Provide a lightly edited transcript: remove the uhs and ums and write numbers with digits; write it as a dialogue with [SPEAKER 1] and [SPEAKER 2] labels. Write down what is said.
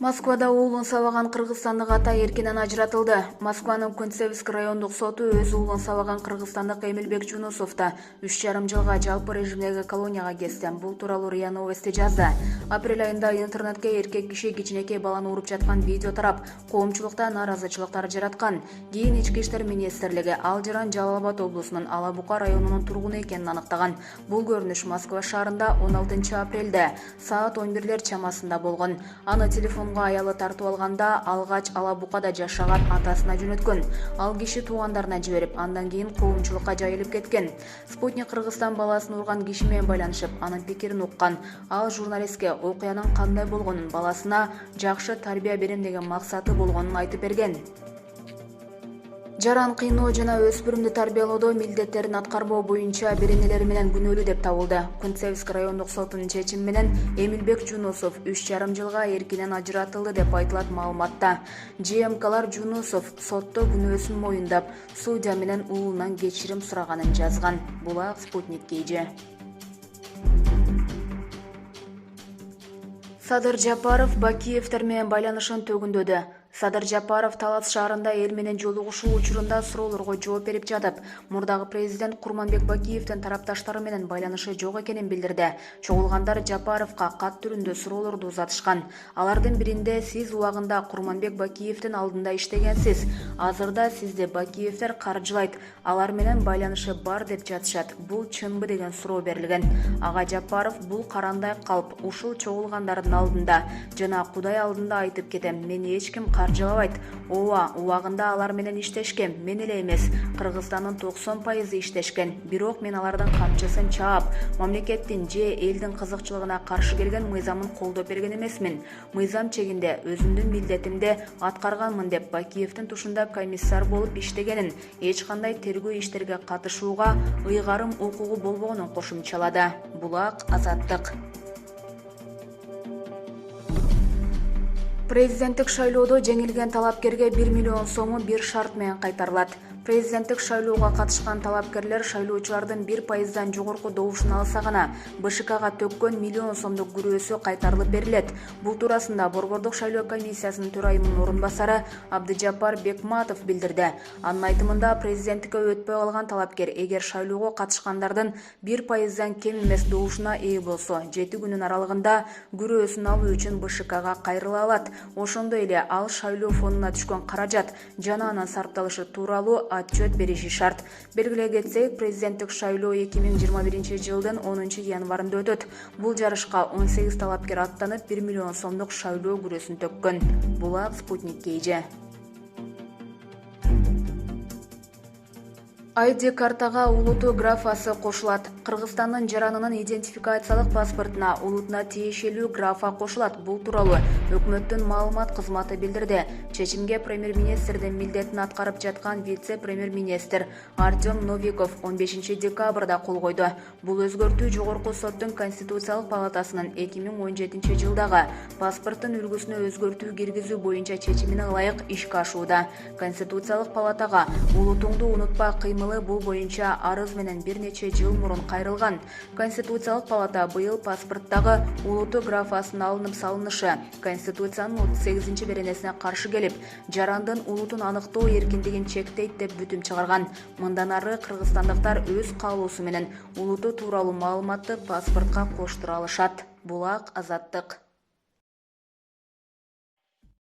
[SPEAKER 1] Москвада уулун сабаган кыргызстандык ата эркинен ажыратылды. Москванын Кунцевск райондук соту өз уулун сабаган кыргызстандык Эмилбек Жунусовду 3,5 жылга жалпы режимдеги колонияга кести. Бул тууралуу РИА Новости жазды. Апрель айында интернетке эркек киши кичинекей баланы уруп жаткан видео тарап, коомчулукта нааразычылыктар жараткан. Кийин Ички иштер министрлиги ал жаран Жалал Абад облусунун Ала Бука районунун тургуну экенин аныктаган. Бул көрүнүш Москва шаарында 16 апрелде саат 11 чамасында болгон. Аны телефонго аялы тартып алганда алгач Ала Букада жашаган атасына жөнөткөн. Ал киши туугандарына жиберип, андан кийин коомчулукка жайылып кеткен. Спутник Кыргызстан баласын урган киши менен байланышып, анын пикирин уккан. Ал журналистке окуянын кандай болгонун, баласына жакшы тарбия берем деген максаты болгонун айтып берген. Жаран кыйноо жана өспүрүмдү тарбиялоодо милдеттерин аткарбоо боюнча беренелери менен күнөөлүү деп табылды. Кунцевск райондук сотунун чечими менен Эмилбек Жунусов 3,5 жылга эркинен ажыратылды деп айтылат маалыматта. ЖМКлар Жунусов сотто күнөөсүн моюндап, судья менен уулунан кечирим сураганын жазган. Булак Спутник KG. Садыр Жапаров Бакиевтер менен байланышын төгүндөдү. Садыр Жапаров Талас шаарында эл менен жолугушуу учурунда суроолорго жооп берип жатып, мурдагы президент Курманбек Бакиевдин тарапташтары менен байланышы жок экенин билдирди. Чогулгандар Жапаровго кат түрүндө суроолорду узатышкан. Алардын биринде сиз убагында Курманбек Бакиевдин алдында иштегенсиз. Азырда сизди Бакиевдер каржылайт, алар менен байланышы бар деп жатышат. Бул чынбы деген суроо берилген. Ага Жапаров бул карандай калп ушул чогулгандардын алдында жана Кудай алдында айтып кетем, мени эч ким каржылабайт. Ооба, убагында алар менен иштешкен, мен эле эмес, Кыргызстандын 90% иштешкен. Бирок мен алардын камчысын чаап, мамлекеттин же элдин кызыкчылыгына каршы келген мыйзамын колдоп берген эмесмин. Мыйзам чегинде өзүмдүн милдетимди аткарганмын деп Бакиевдин тушунда комиссар болуп иштегенин, эч кандай тергөө иштерге катышууга ыйгарым укугу болбогонун кошумчалады. Булак Азаттык. Президенттик шайлоодо жеңилген талапкерге 1 миллион сому бир шарт менен кайтарылат. Президенттик шайлоого катышкан талапкерлер шайлоочулардын 1%дан жогорку добушун алса гана БШКга төккөн миллион сомдук күрөөсү кайтарылып берилет. Бул туурасында Борбордук шайлоо комиссиясынын төрайымынын орун басары Абдыжапар Бекматов билдирди. Анын айтымында президенттикке өтпөй калган талапкер эгер шайлоого катышкандардын 1%дан кем эмес добушуна ээ болсо, 7 күнүн аралыгында күрөөсүн алуу үчүн БШКга кайрыла алат. Ошондой эле ал шайлоо фонуна түшкөн каражат жана анын сарпталышы тууралуу отчет бериши шарт. Белгилей кетсек, президенттик шайлоо 2021 жылдын 10 январында өтөт. Бул жарышка 18 талапкер аттанып 1 миллион сомдук шайлоо күрөөсүн төккөн. Булак Спутник KG. ID картага улуту графасы кошулат. Кыргызстандын жаранынын идентификациялык паспортуна улутуна тиешелүү графа кошулат. Бул тууралуу өкмөттүн маалымат кызматы билдирди. Чечимге премьер-министрдин милдетин аткарып жаткан вице-премьер-министр Артем Новиков 15 декабрда кол койду. Бул өзгөртүү жогорку соттун Конституциялык палатасынын 2017 жылдагы паспорттун үлгүсүнө өзгөртүү киргизүү боюнча чечимине ылайык ишке ашууда. Конституциялык палатага улутуңду унутпа кыймылы бул боюнча арыз менен бир нече жыл мурун кайрылган. Конституциялык палата быйыл паспорттагы улуту графасынын алынып салынышы Конституциянын 38 беренесине каршы келип, жарандын улутун аныктоо эркиндигин чектейт деп бүтүм чыгарган. Мындан ары кыргызстандыктар өз каалоосу менен улуту тууралуу маалыматты паспортко коштура алышат. Булак Азаттык.